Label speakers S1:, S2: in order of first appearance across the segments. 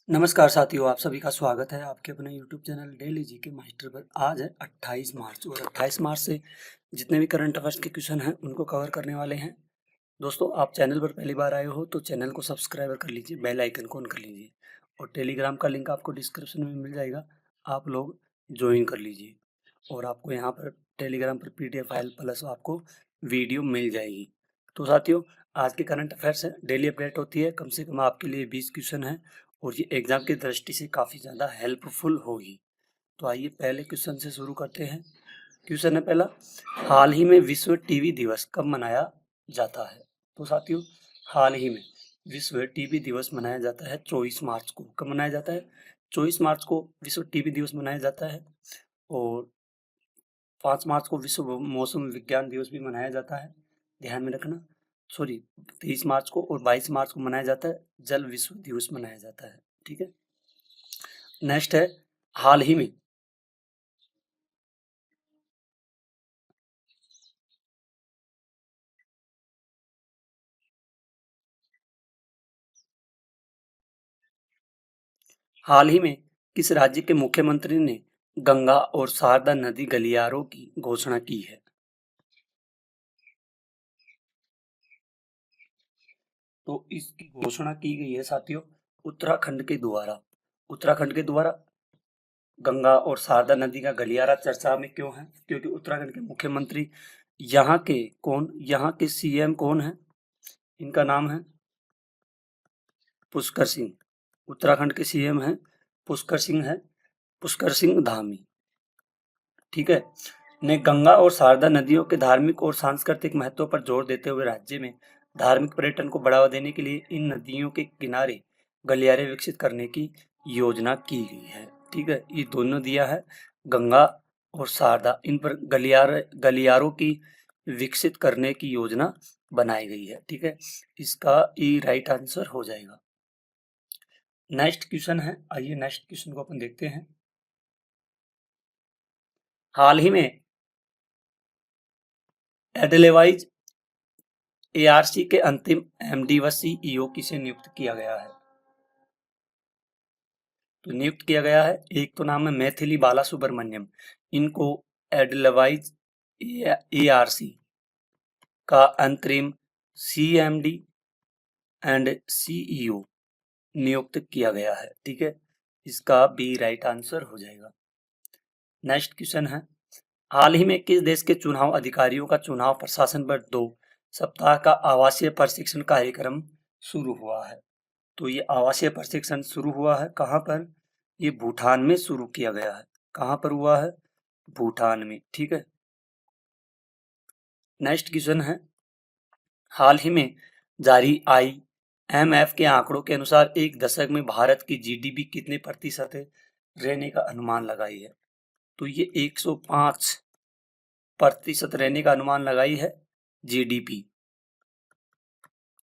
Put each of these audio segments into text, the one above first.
S1: नमस्कार साथियों, आप सभी का स्वागत है आपके अपने YouTube channel daily GK master पर। आज है 28 मार्च और 28 मार्च से जितने भी करंट अफेयर्स के क्वेश्चन हैं उनको कवर करने वाले हैं। दोस्तों, आप चैनल पर पहली बार आए हो तो चैनल को सब्सक्राइब कर लीजिए, बेल आइकन को ऑन कर लीजिए और टेलीग्राम का लिंक आपको डिस्क्रिप्शन में मिल जाएगा, आप लोग ज्वाइन कर लीजिए। और आपको यहाँ पर टेलीग्राम पर PDF फाइल प्लस आपको वीडियो मिल जाएगी। तो साथियों, आज के करंट अफेयर्स है, डेली अपडेट होती है, कम से कम आपके लिए 20 क्वेश्चन है और ये एग्जाम की दृष्टि से काफ़ी ज़्यादा हेल्पफुल होगी। तो आइए पहले क्वेश्चन से शुरू करते हैं। क्वेश्चन है पहला, हाल ही में विश्व टीबी दिवस कब मनाया जाता है? तो साथियों, हाल ही में विश्व टीबी दिवस मनाया जाता है 24 मार्च को। कब मनाया जाता है? 24 मार्च को विश्व टीबी दिवस मनाया जाता है। और 5 मार्च को विश्व मौसम विज्ञान दिवस भी मनाया जाता है, ध्यान में रखना। सॉरी, 23 मार्च को और 22 मार्च को मनाया जाता है जल विश्व दिवस मनाया जाता है। ठीक है, नेक्स्ट है, हाल ही में हाल ही में किस राज्य के मुख्यमंत्री ने गंगा और शारदा नदी गलियारों की घोषणा की है? तो इसकी घोषणा की गई है साथियों उत्तराखंड के द्वारा। उत्तराखंड के द्वारा गंगा और शारदा नदी का गलियारा चर्चा में क्यों है? क्योंकि उत्तराखंड के मुख्यमंत्री यहाँ के CM कौन है? इनका नाम है पुष्कर सिंह। उत्तराखंड के CM है पुष्कर सिंह धामी। ठीक है, ने गंगा और शारदा नदियों के धार्मिक और सांस्कृतिक महत्व पर जोर देते हुए राज्य में धार्मिक पर्यटन को बढ़ावा देने के लिए इन नदियों के किनारे गलियारे विकसित करने की योजना की गई है। ठीक है, ये दोनों दिया है, गंगा और शारदा, इन पर गलियारों की विकसित करने की योजना बनाई गई है। ठीक है, इसका ई राइट आंसर हो जाएगा। नेक्स्ट क्वेश्चन है, आइए नेक्स्ट क्वेश्चन को अपन देखते हैं। हाल ही में एडलेवाइज ARC के अंतिम MD व CEO किसे नियुक्त किया गया है? तो नियुक्त किया गया है, एक तो नाम है मैथिली बाला सुब्रमण्यम, इनको एडलेवाइज ARC का अंतरिम CMD एंड CEO नियुक्त किया गया है। ठीक है, इसका बी राइट आंसर हो जाएगा। नेक्स्ट क्वेश्चन है, हाल ही में किस देश के चुनाव अधिकारियों का चुनाव प्रशासन पर 2 सप्ताह का आवासीय प्रशिक्षण कार्यक्रम शुरू हुआ है? तो ये आवासीय प्रशिक्षण शुरू हुआ है कहाँ पर? ये भूटान में शुरू किया गया है। कहाँ पर हुआ है? भूटान में। ठीक है, नेक्स्ट क्वेश्चन है, हाल ही में जारी IMF के आंकड़ों के अनुसार एक दशक में भारत की GDP कितने प्रतिशत रहने का अनुमान लगाई है? तो ये 105% रहने का अनुमान लगाई है GDP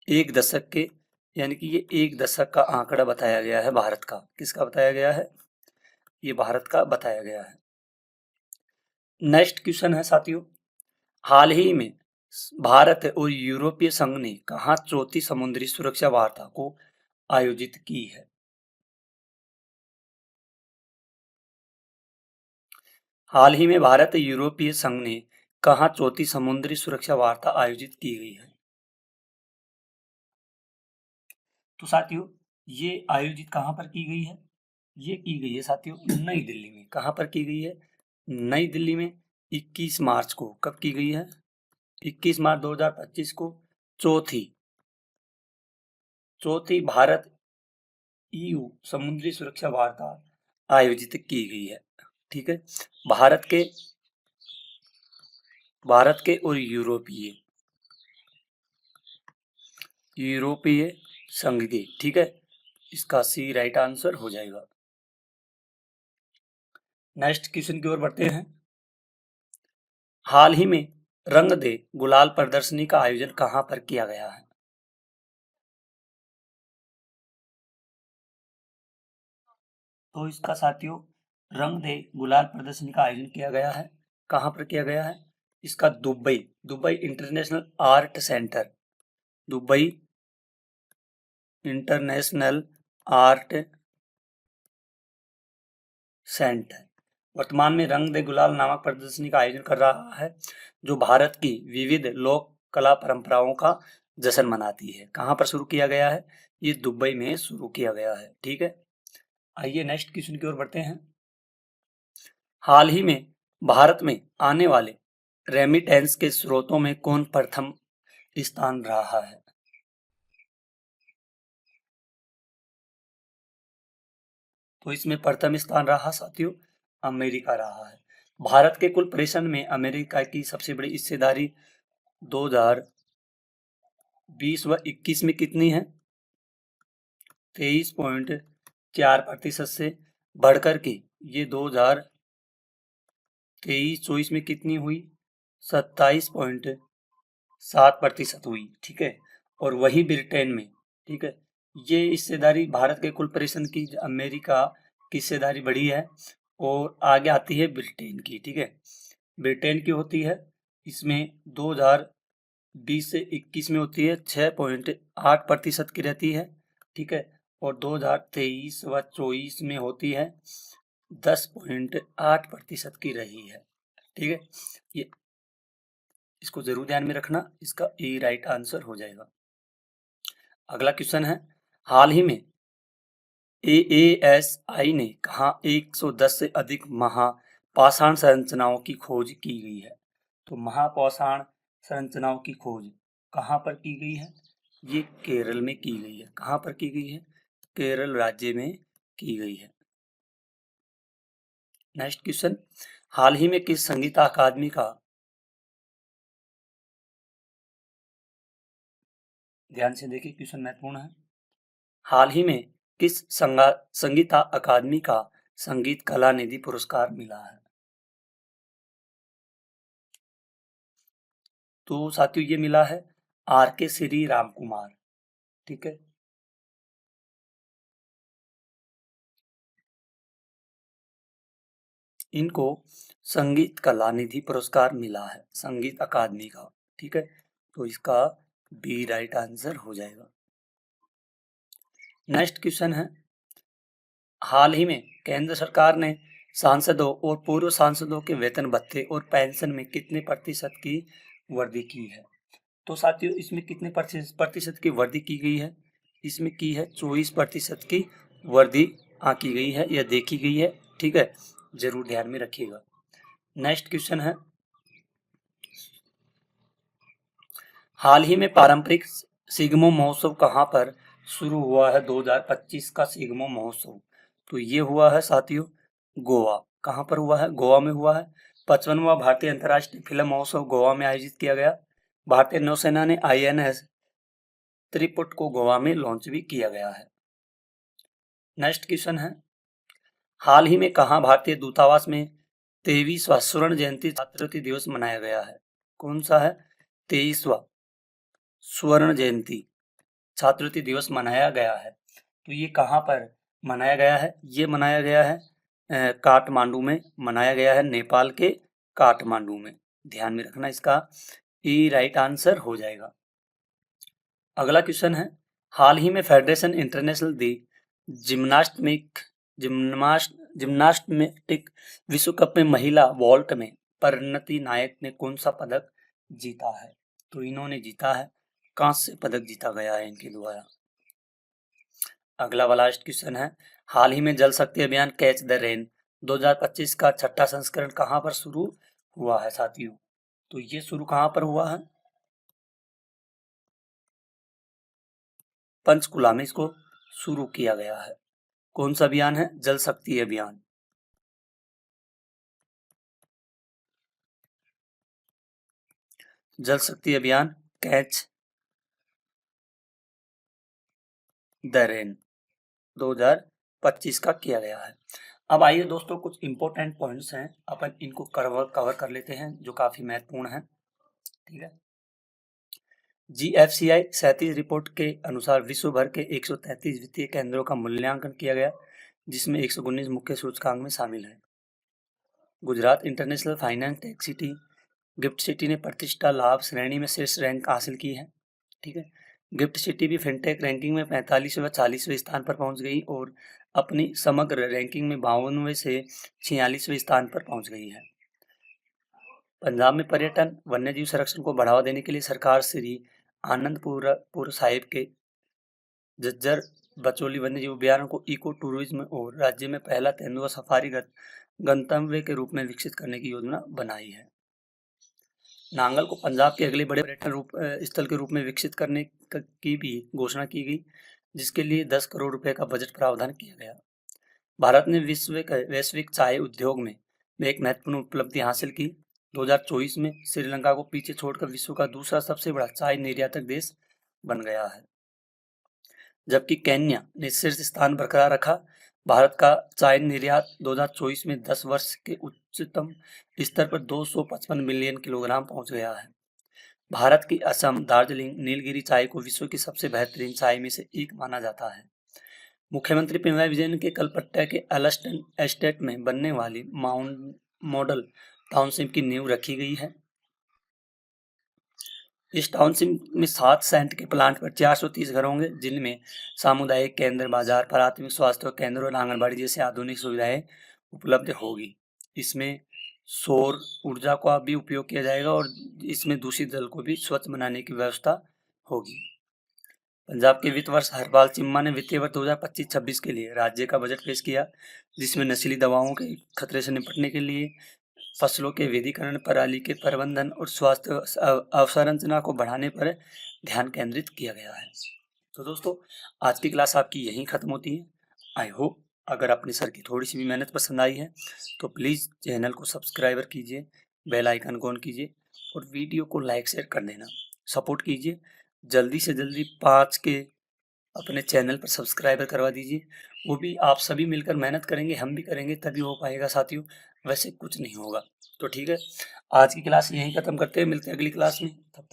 S1: एक दशक के, यानी कि ये एक दशक का आंकड़ा बताया गया है भारत का। किसका बताया गया है? ये भारत का बताया गया है। नेक्स्ट क्वेश्चन है साथियों, हाल ही में भारत और यूरोपीय संघ ने कहाँ चौथी समुद्री सुरक्षा वार्ता को आयोजित की है? हाल ही में भारत और यूरोपीय संघ ने कहाँ चौथी समुद्री सुरक्षा वार्ता आयोजित की गई है? तो साथियों, ये आयोजित कहाँ पर की गई है? ये की गई है साथियों नई दिल्ली में। कहाँ पर की गई है? नई दिल्ली में 21 मार्च को। कब की गई है? 21 मार्च 2025 को चौथी चौथी भारत EU समुद्री सुरक्षा वार्ता आयोजित की गई है। ठीक है, भारत के और यूरोपीय संघ की। ठीक है, इसका सी राइट आंसर हो जाएगा। नेक्स्ट क्वेश्चन की ओर बढ़ते हैं, हाल ही में रंग दे गुलाल प्रदर्शनी का आयोजन कहाँ पर किया गया है? तो इसका साथियों रंग दे गुलाल प्रदर्शनी का आयोजन किया गया है। कहाँ पर किया गया है? इसका Dubai International Art Centre, Dubai International Art Centre है। वर्तमान में रंग दे गुलाल नामक प्रदर्शनी का आयोजन कर रहा है, जो भारत की विविध लोक कला परंपराओं का जश्न मनाती है। कहाँ पर शुरू किया गया है? ये दुबई में शुरू किया गया है। ठीक है, आइए नेक्स्ट क्वेश्चन की ओर बढ़ते हैं। हाल ही में भारत में आने वाले रेमिटेंस के स्रोतों में कौन प्रथम स्थान रहा है? तो इसमें प्रथम स्थान रहा साथियों अमेरिका रहा है। भारत के कुल प्रेषण में अमेरिका की सबसे बड़ी हिस्सेदारी 2020 व 21 में कितनी है? 23.4% से बढ़कर के ये 2023-24 में कितनी हुई? 27.7% हुई। ठीक है, और वही ब्रिटेन में, ठीक है, ये हिस्सेदारी भारत के कुल प्रेषण की अमेरिका की हिस्सेदारी बढ़ी है और आगे आती है ब्रिटेन की। ठीक है, ब्रिटेन की होती है, इसमें 2020 से 21 में होती है 6.8% की रहती है। ठीक है, और 2023 व 24 में होती है 10.8% की रही है। ठीक है, ये इसको जरूर ध्यान में रखना, इसका ए राइट आंसर हो जाएगा। अगला क्वेश्चन है, हाल ही में AASI ने कहा 110 से अधिक महापाषाण संरचनाओं की खोज की गई है? तो महापाषाण संरचनाओं की खोज कहाँ पर की गई है? ये केरल में की गई है। कहाँ पर की गई है? केरल राज्य में की गई है। नेक्स्ट क्वेश्चन, हाल ही में किस संगीत अकादमी का, ध्यान से देखिए क्वेश्चन महत्वपूर्ण है, हाल ही में किस संगीत अकादमी का संगीत कला निधि पुरस्कार मिला है? तो साथियों ये मिला है RK श्री राम कुमार। ठीक है, इनको संगीत कला निधि पुरस्कार मिला है संगीत अकादमी का। ठीक है, तो इसका बी राइट आंसर हो जाएगा। नेक्स्ट क्वेश्चन है, हाल ही में केंद्र सरकार ने सांसदों और पूर्व सांसदों के वेतन भत्ते और पेंशन में कितने प्रतिशत की वृद्धि की है? तो साथियों इसमें कितने प्रतिशत की वृद्धि की गई है? इसमें की है 24% की वृद्धि की गई है या देखी गई है। ठीक है, जरूर ध्यान में रखिएगा। नेक्स्ट क्वेश्चन है, हाल ही में पारंपरिक सिगमो महोत्सव कहाँ पर शुरू हुआ है? 2025 का सिगमो महोत्सव, तो ये हुआ है साथियों गोवा। कहाँ पर हुआ है? गोवा में हुआ है। 55वां भारतीय अंतर्राष्ट्रीय फिल्म महोत्सव गोवा में आयोजित किया गया। भारतीय नौसेना ने INS त्रिपुट को गोवा में लॉन्च भी किया गया है। नेक्स्ट क्वेश्चन है, हाल ही में कहाँ भारतीय दूतावास में 23वां स्वर्ण जयंती छात्रवृत्ति दिवस मनाया गया है? कौन सा है? 23वां स्वर्ण जयंती छात्रवृत्ति दिवस मनाया गया है। तो ये कहाँ पर मनाया गया है? ये मनाया गया है काठमांडू में मनाया गया है, नेपाल के काठमांडू में। ध्यान में रखना, इसका ई राइट आंसर हो जाएगा। अगला क्वेश्चन है, हाल ही में फेडरेशन इंटरनेशनल दी जिम्नास्टिक विश्व कप में महिला वॉल्ट में परिणति नायक ने कौन सा पदक जीता है? तो इन्होंने जीता है कांस्य पदक जीता गया है इनके द्वारा। अगला वाला लास्ट क्वेश्चन है, हाल ही में जल शक्ति अभियान कैच द रेन 2025 का छठा संस्करण कहाँ पर शुरू हुआ है साथियों? तो ये शुरू कहाँ पर हुआ है? पंचकुला में इसको शुरू किया गया है। कौन सा अभियान है? जल शक्ति अभियान। जल शक्ति अभियान कैच द रेन 2025 का किया गया है। अब आइए दोस्तों, कुछ इंपॉर्टेंट पॉइंट्स हैं, अपन इनको कवर कर लेते हैं जो काफी महत्वपूर्ण है। ठीक है, GFCI 37 रिपोर्ट के अनुसार विश्व भर के 133 वित्तीय केंद्रों का मूल्यांकन किया गया, जिसमें 119 मुख्य सूचकांक में शामिल है। Gujarat international finance tech city gift city ने प्रतिष्ठा लाभ श्रेणी में शीर्ष रैंक हासिल की है। ठीक है, गिफ्ट सिटी भी फिनटेक रैंकिंग में 45वें व 40वें स्थान पर पहुंच गई और अपनी समग्र रैंकिंग में 52वें से 46वें स्थान पर पहुंच गई है। पंजाब में पर्यटन वन्यजीव संरक्षण को बढ़ावा देने के लिए सरकार श्री आनंदपुर साहिब के झज्जर बचौली वन्यजीव अभयारण्य को इको टूरिज्म और राज्य में पहला तेंदुआ सफारी गंतव्य के रूप में विकसित करने की योजना बनाई है। नांगल को पंजाब के अगले बड़े पर्यटन स्थल के रूप में विकसित करने की भी घोषणा की गई, जिसके लिए 10 करोड़ रुपए का बजट प्रावधान किया गया। भारत ने वैश्विक चाय उद्योग में एक महत्वपूर्ण उपलब्धि हासिल की। 2024 में श्रीलंका को पीछे छोड़कर विश्व का दूसरा सबसे बड़ा चाय निर्यातक देश बन गया है, जबकि केन्या ने शीर्ष स्थान बरकरार रखा। भारत का चाय निर्यात 2024 में 10 वर्ष के उच्चतम स्तर पर 255 मिलियन किलोग्राम पहुंच गया है। भारत की असम, दार्जिलिंग, नीलगिरी चाय को विश्व की सबसे बेहतरीन चाय में से एक माना जाता है। मुख्यमंत्री पिनराई विजयन के कलपट्टा के एलस्टन एस्टेट में बनने वाली माउंट मॉडल टाउनशिप की नींव रखी गई है। इस टाउनशिप में 7 सेंट के प्लांट पर 430 घर होंगे, जिनमें सामुदायिक केंद्र, बाजार, प्राथमिक स्वास्थ्य केंद्र और आंगनबाड़ी जैसे आधुनिक सुविधाएं उपलब्ध होगी। इसमें सौर ऊर्जा का भी उपयोग किया जाएगा और इसमें दूषित जल को भी स्वच्छ बनाने की व्यवस्था होगी। पंजाब के वित्त वर्ष हरपाल चिम्मा ने वित्तीय वर्ष 2025-26 के लिए राज्य का बजट पेश किया, जिसमें नशीली दवाओं के खतरे से निपटने के लिए फसलों के विविधीकरण, पराली के प्रबंधन और स्वास्थ्य अवसंरचना को बढ़ाने पर ध्यान केंद्रित किया गया है। तो दोस्तों, आज की क्लास आपकी यहीं खत्म होती है। आई होप अगर अपने सर की थोड़ी सी भी मेहनत पसंद आई है तो प्लीज़ चैनल को सब्सक्राइबर कीजिए, बेल आइकन को ऑन कीजिए और वीडियो को लाइक शेयर कर देना, सपोर्ट कीजिए। जल्दी से जल्दी 5 के अपने चैनल पर सब्सक्राइबर करवा दीजिए। वो भी आप सभी मिलकर मेहनत करेंगे, हम भी करेंगे, तभी हो पाएगा साथियों, वैसे कुछ नहीं होगा। तो ठीक है, आज की क्लास यहीं ख़त्म करते हैं, मिलते हैं अगली क्लास में। तब तक